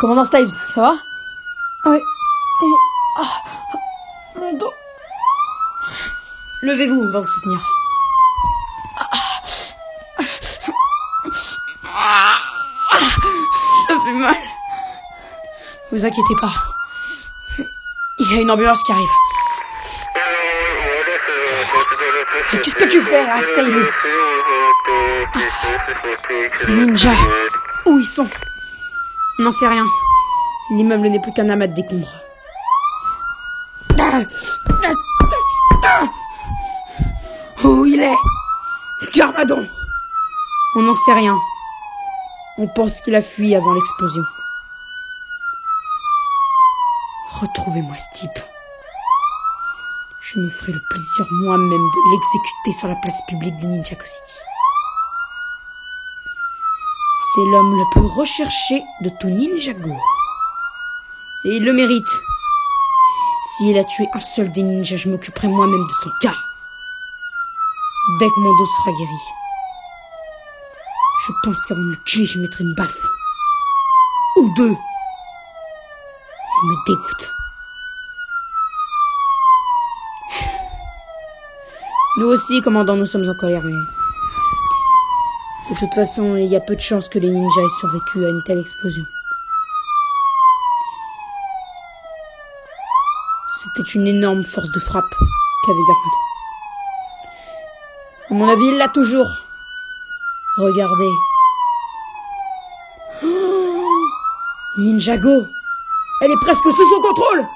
Commandant Stives, ça va? Oui. Mon dos. Levez-vous, on va vous soutenir. Ça fait mal. Vous inquiétez pas. Il y a une ambulance qui arrive. Mais qu'est-ce que tu fais? Assaille-le. Ninja, où ils sont? On n'en sait rien. L'immeuble n'est plus qu'un amas de décombres. Où il est? Garmadon. On n'en sait rien. On pense qu'il a fui avant l'explosion. Retrouvez-moi ce type. Je me ferai le plaisir moi-même de l'exécuter sur la place publique de Ninjago City. C'est l'homme le plus recherché de tout Ninjago. Et il le mérite. S'il a tué un seul des ninjas, je m'occuperai moi-même de son cas. Dès que mon dos sera guéri. Je pense qu'avant de le tuer, je mettrai une baffe. Ou deux. Il me dégoûte. Nous aussi, commandant, nous sommes en colère, mais... De toute façon, il y a peu de chances que les ninjas aient survécu à une telle explosion. C'était une énorme force de frappe qu'avait Garmadon. À mon avis, il l'a toujours. Regardez. Oh, Ninjago, elle est presque sous son contrôle.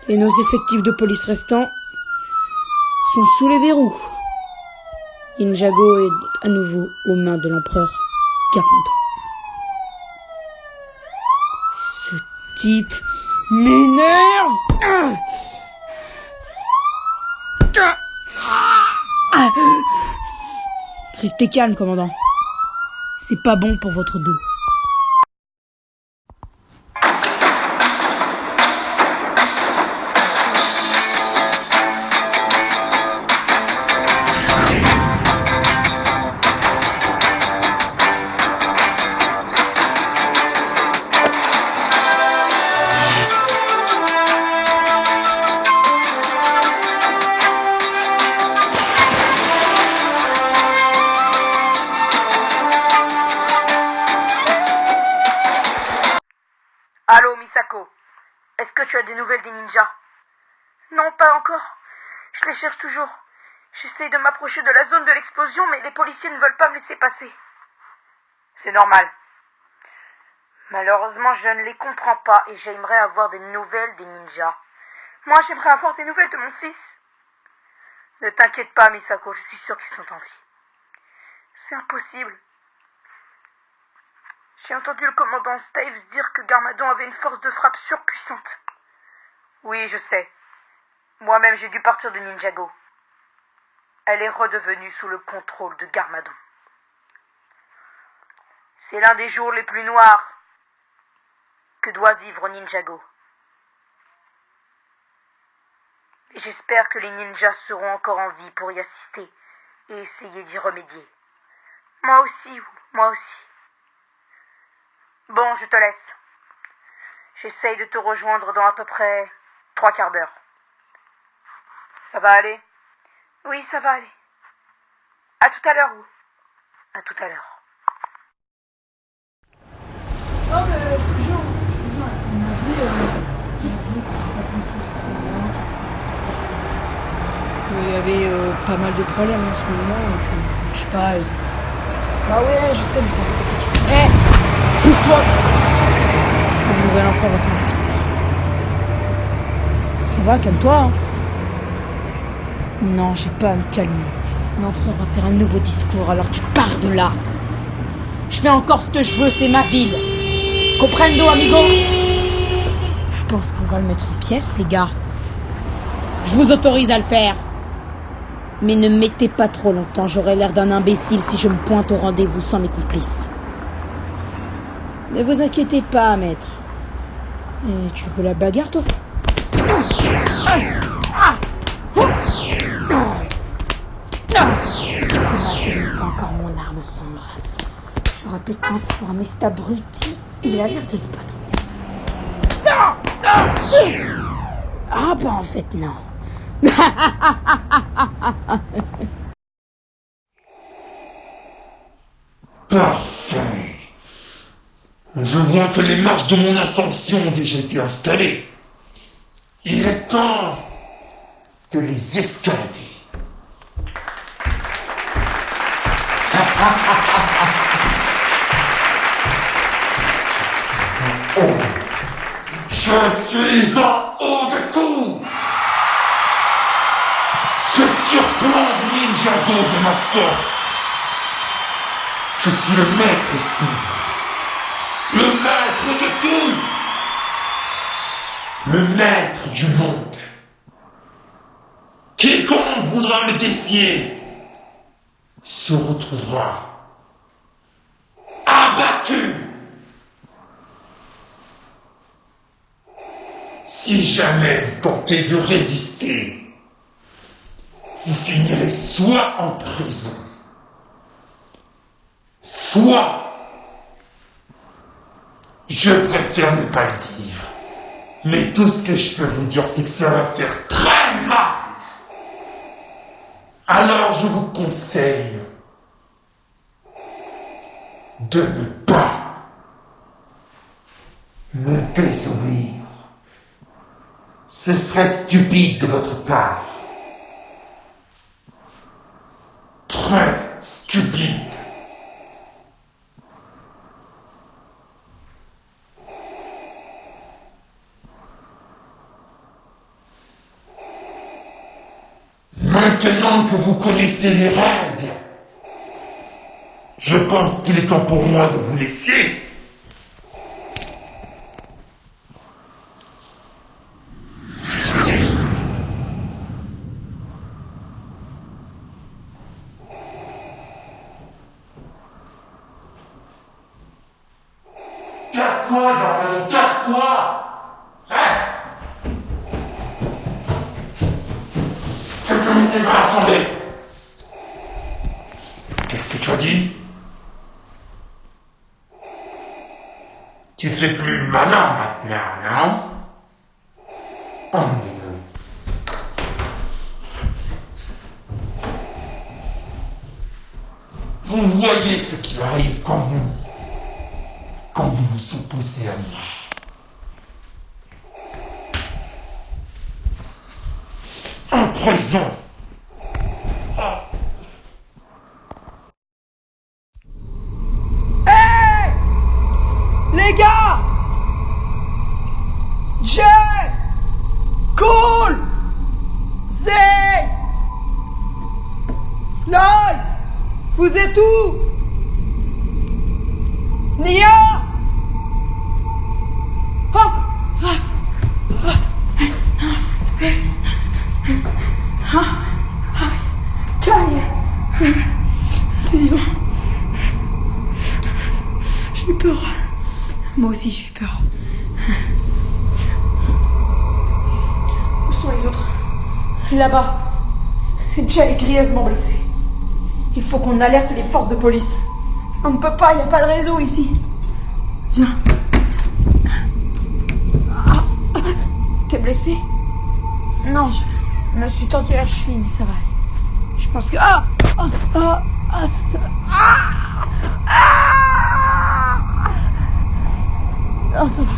Et nos effectifs de police restants sont sous les verrous. Ninjago est à nouveau aux mains de l'empereur Garmadon. Ce type m'énerve. Restez calme, commandant. C'est pas bon pour votre dos. Allô, Misako. Est-ce que tu as des nouvelles des ninjas? Non, pas encore. Je les cherche toujours. J'essaie de m'approcher de la zone de l'explosion, mais les policiers ne veulent pas me laisser passer. C'est normal. Malheureusement, je ne les comprends pas et j'aimerais avoir des nouvelles des ninjas. Moi, j'aimerais avoir des nouvelles de mon fils. Ne t'inquiète pas, Misako, je suis sûre qu'ils sont en vie. C'est impossible. J'ai entendu le commandant Stives dire que Garmadon avait une force de frappe surpuissante. Oui, je sais. Moi-même, j'ai dû partir de Ninjago. Elle est redevenue sous le contrôle de Garmadon. C'est l'un des jours les plus noirs que doit vivre Ninjago. Et j'espère que les ninjas seront encore en vie pour y assister et essayer d'y remédier. Moi aussi, moi aussi. Bon, je te laisse. J'essaye de te rejoindre dans à peu près 3 quarts d'heure. Ça va aller? Oui, ça va aller. À tout à l'heure, ou? À tout à l'heure. Non, mais toujours, on m'a dit que c'était pas possible. Qu'il y avait pas mal de problèmes en ce moment, que, je sais pas... Ah ouais, je sais, mais c'est un peu compliqué. Hé, pousse-toi. La nouvelle encore va faire un discours. Ça va, calme-toi, hein. Non, j'ai pas à me calmer. L'empereur va faire un nouveau discours, alors tu pars de là. Je fais encore ce que je veux, c'est ma ville. Comprendo, amigo? Je pense qu'on va le mettre en pièces, les gars. Je vous autorise à le faire. Mais ne me mettez pas trop longtemps, j'aurai l'air d'un imbécile si je me pointe au rendez-vous sans mes complices. Ne vous inquiétez pas, maître. Et tu veux la bagarre, toi? C'est vrai que je n'ai pas encore mon arme sombre. J'aurais pu transformer cet abruti Il a l'air de se battre. Non! Ah bah en fait non. Parfait. Je vois que les marches de mon ascension ont déjà été installées. Il est temps de les escalader. Je suis en haut de tout. Je surplombe Ninjago de ma force. Je suis le maître ici. Le maître de tout. Le maître du monde. Quiconque voudra me défier se retrouvera abattu. Si jamais vous tentez de résister, vous finirez soit en prison, soit, je préfère ne pas le dire, mais tout ce que je peux vous dire, c'est que ça va faire très mal. Alors je vous conseille de ne pas me désobéir. Ce serait stupide de votre part. Très stupide. Maintenant que vous connaissez les règles, je pense qu'il est temps pour moi de vous laisser. Casse-toi, Gargano, casse-toi! Hein? C'est comme tu vas rassembler. Qu'est-ce que tu as dit? Tu fais plus le malin maintenant, non? Oh non. Vous voyez ce qui arrive quand vous vous opposez à moi. En prison. Hey! Les gars! Jay! Cool! Zay! Lloyd! Vous êtes où? Nia! Oh! Calme! J'ai peur. Moi aussi j'ai eu peur. Où sont les autres? Là-bas. Jay est grièvement blessé. Il faut qu'on alerte les forces de police. On ne peut pas, il n'y a pas de réseau ici. Viens. T'es blessé? Non, je me suis tendu la cheville, mais ça va. Je pense que... Non, ça va.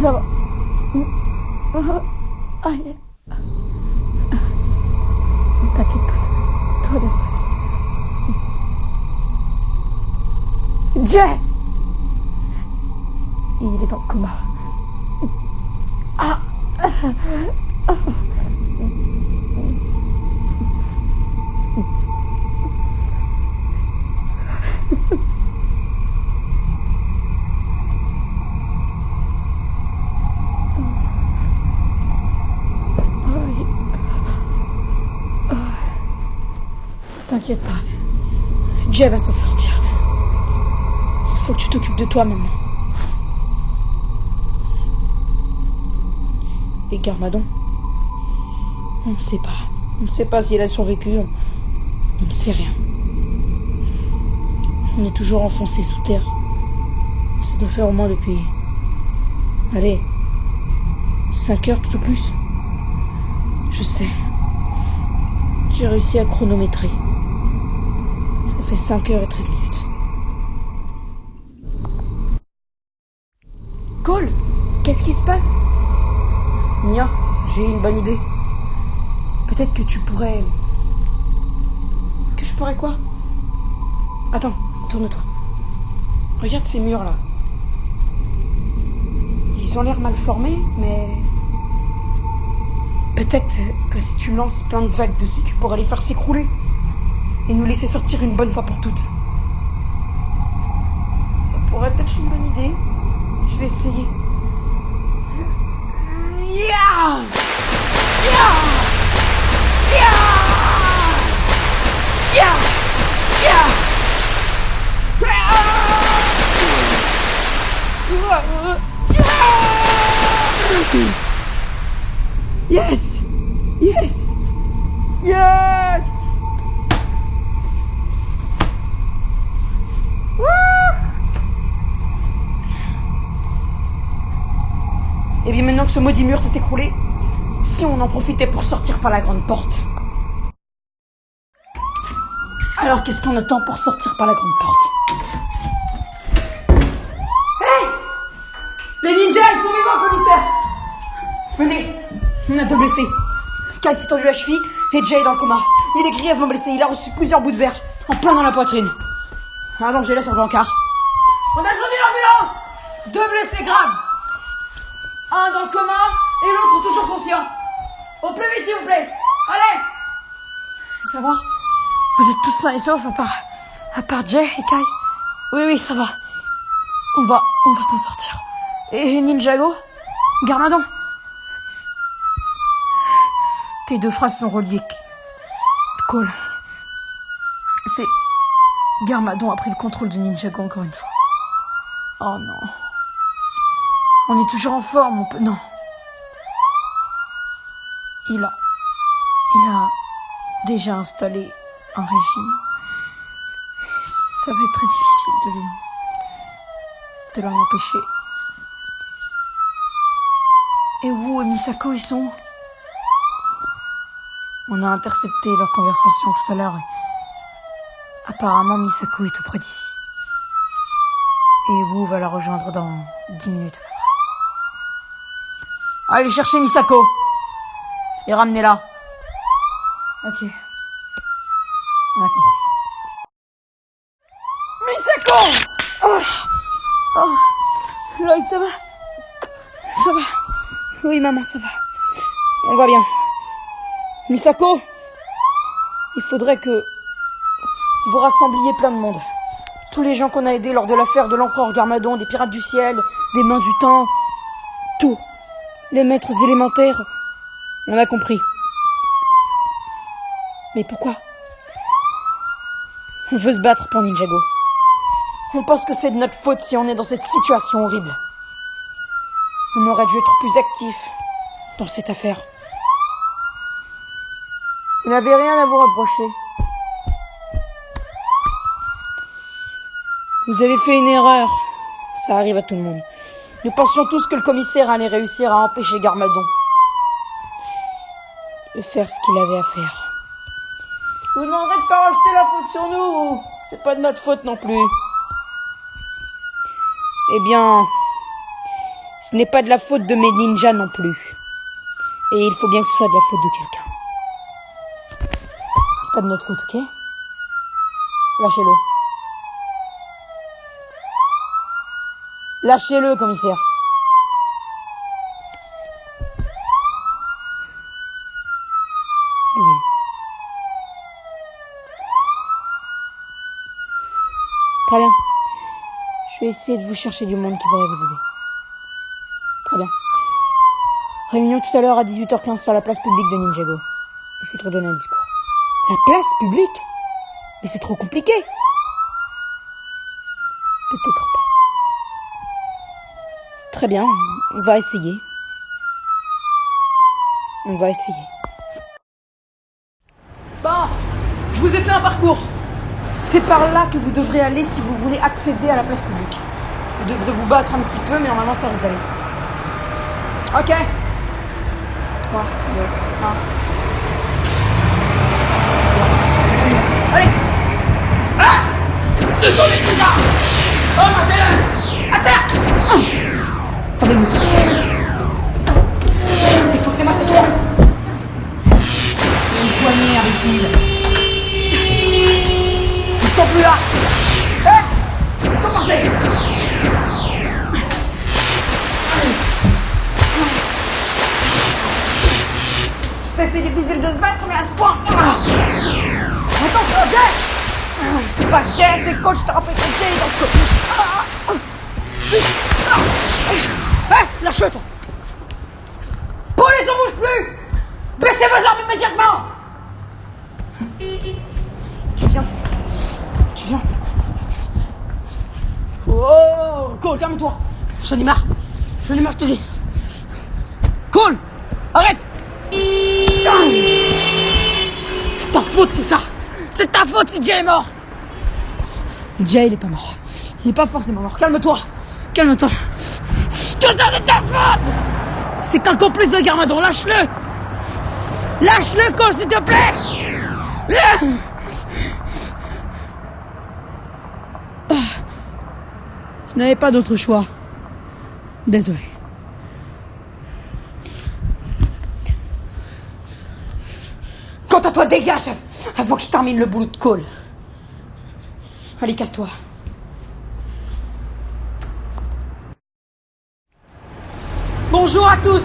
Ça va. Aïe. T'inquiète pas. Tout va bien se passer. Jay! Il est dans le coma. T'inquiète pas. Jay va s'en sortir. Il faut que tu t'occupes de toi maintenant. Et Garmadon, on ne sait pas. On ne sait pas si elle a survécu. On ne sait rien. On est toujours enfoncé sous terre. Ça doit faire au moins depuis... Allez, 5 heures tout au plus. Je sais. J'ai réussi à chronométrer. Ça fait 5 heures et 13 minutes. Cole, qu'est-ce qui se passe? Nia, j'ai une bonne idée. Peut-être que tu pourrais... Que je pourrais quoi? Attends, tourne-toi. Regarde ces murs là. Ils ont l'air mal formés, mais... Peut-être que si tu lances plein de vagues dessus, tu pourrais les faire s'écrouler. Et nous laisser sortir une bonne fois pour toutes. Ça pourrait être une bonne idée. Je vais essayer. Yeah! Yeah! Yeah! Yeah! Yeah! Yes! Yes! Yes! Et bien maintenant que ce maudit mur s'est écroulé, si on en profitait pour sortir par la grande porte. Alors qu'est-ce qu'on attend pour sortir par la grande porte? Hey! Les ninjas, ils sont vivants, commissaire! Venez, on a 2 blessés. Kai s'est tendu la cheville et Jay est dans le coma. Il est grièvement blessé, il a reçu plusieurs bouts de verre en plein dans la poitrine. Allongez-le sur le brancard. On a besoin d'une ambulance! 2 blessés graves. Un dans le coma et l'autre toujours conscient. Au plus vite, s'il vous plaît. Allez! Ça va? Vous êtes tous sains et saufs à part Jay et Kai? Oui, ça va. On va s'en sortir. Et Ninjago? Garmadon? Tes 2 phrases sont reliées. Cole. C'est... Garmadon a pris le contrôle de Ninjago encore une fois. Oh non. On est toujours en forme, on peut... Non. Il a déjà installé un régime. Ça va être très difficile de l'en empêcher. Et Wu et Misako, ils sont où? On a intercepté leur conversation tout à l'heure. Apparemment, Misako est tout près d'ici. Et Wu va la rejoindre dans 10 minutes. Allez chercher Misako. Et ramenez-la. Ok. On a compris. Misako! Oh. Lloyd, ça va? Ça va? Oui, maman, ça va. On va bien. Misako, il faudrait que vous rassembliez plein de monde. Tous les gens qu'on a aidés lors de l'affaire de l'empereur Garmadon, des pirates du ciel, des mains du temps, tout. Les maîtres élémentaires, on a compris. Mais pourquoi? On veut se battre pour Ninjago. On pense que c'est de notre faute si on est dans cette situation horrible. On aurait dû être plus actifs dans cette affaire. Vous n'avez rien à vous reprocher. Vous avez fait une erreur. Ça arrive à tout le monde. Nous pensions tous que le commissaire allait réussir à empêcher Garmadon de faire ce qu'il avait à faire. Vous demanderez de pas rejeter la faute sur nous. C'est pas de notre faute non plus. Eh bien, ce n'est pas de la faute de mes ninjas non plus. Et il faut bien que ce soit de la faute de quelqu'un. C'est pas de notre faute, ok? Lâchez-le. Lâchez-le, commissaire. Désolé. Très bien. Je vais essayer de vous chercher du monde qui pourrait vous aider. Très bien. Réunion tout à l'heure à 18h15 sur la place publique de Ninjago. Je vais te redonner un discours. La place publique? Mais c'est trop compliqué. Peut-être pas. Très bien, on va essayer. On va essayer. Bon, je vous ai fait un parcours. C'est par là que vous devrez aller si vous voulez accéder à la place publique. Vous devrez vous battre un petit peu, mais normalement ça risque d'aller. Ok. 3, 2, 1. Allez. Ah, ce sont les ninjas. Oh ma délaisse. À terre. Attendez-vous. Forcez-moi cette fois. Une poignée, imbécile. Ils sont plus là. Ils sont passés. Je sais que c'est difficile de se battre, mais à ce point. Attention, Jay. C'est pas Jay, c'est coach, je te rappelle que Jay est dans le coach. Lâche-le, toi. Police, on bouge plus. Baissez vos armes immédiatement. Tu viens. Oh, Cole, calme-toi. J'en ai marre, je te dis. Cole, arrête. C'est ta faute tout ça. C'est ta faute si Jay est mort. Jay, il est pas mort. Il est pas forcément mort. Calme-toi. Tout ça, c'est ta faute. C'est qu'un complice de Garmadon. Lâche-le. Lâche-le, Cole, s'il te plaît. Je n'avais pas d'autre choix. Désolé. Quant à toi, dégage avant que je termine le boulot de Cole. Allez, casse-toi. Bonjour à tous.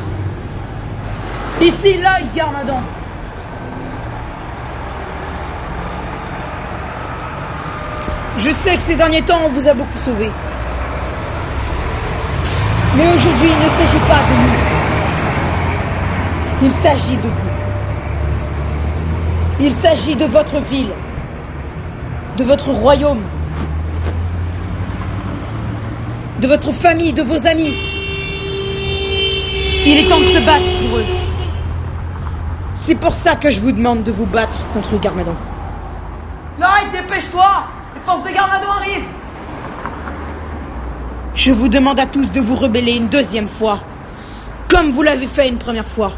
Ici, Lloyd Garmadon. Je sais que ces derniers temps, on vous a beaucoup sauvés. Mais aujourd'hui, il ne s'agit pas de nous. Il s'agit de vous. Il s'agit de votre ville, de votre royaume, de votre famille, de vos amis. Il est temps de se battre pour eux. C'est pour ça que je vous demande de vous battre contre Garmadon. Lloyd, dépêche-toi! Les forces de Garmadon arrivent! Je vous demande à tous de vous rebeller une deuxième fois, comme vous l'avez fait une première fois.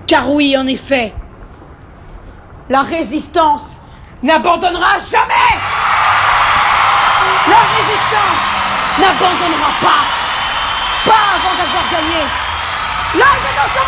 Car oui, en effet, la résistance n'abandonnera jamais! La résistance n'abandonnera pas! Pas avant d'avoir gagné! Là, il est dans son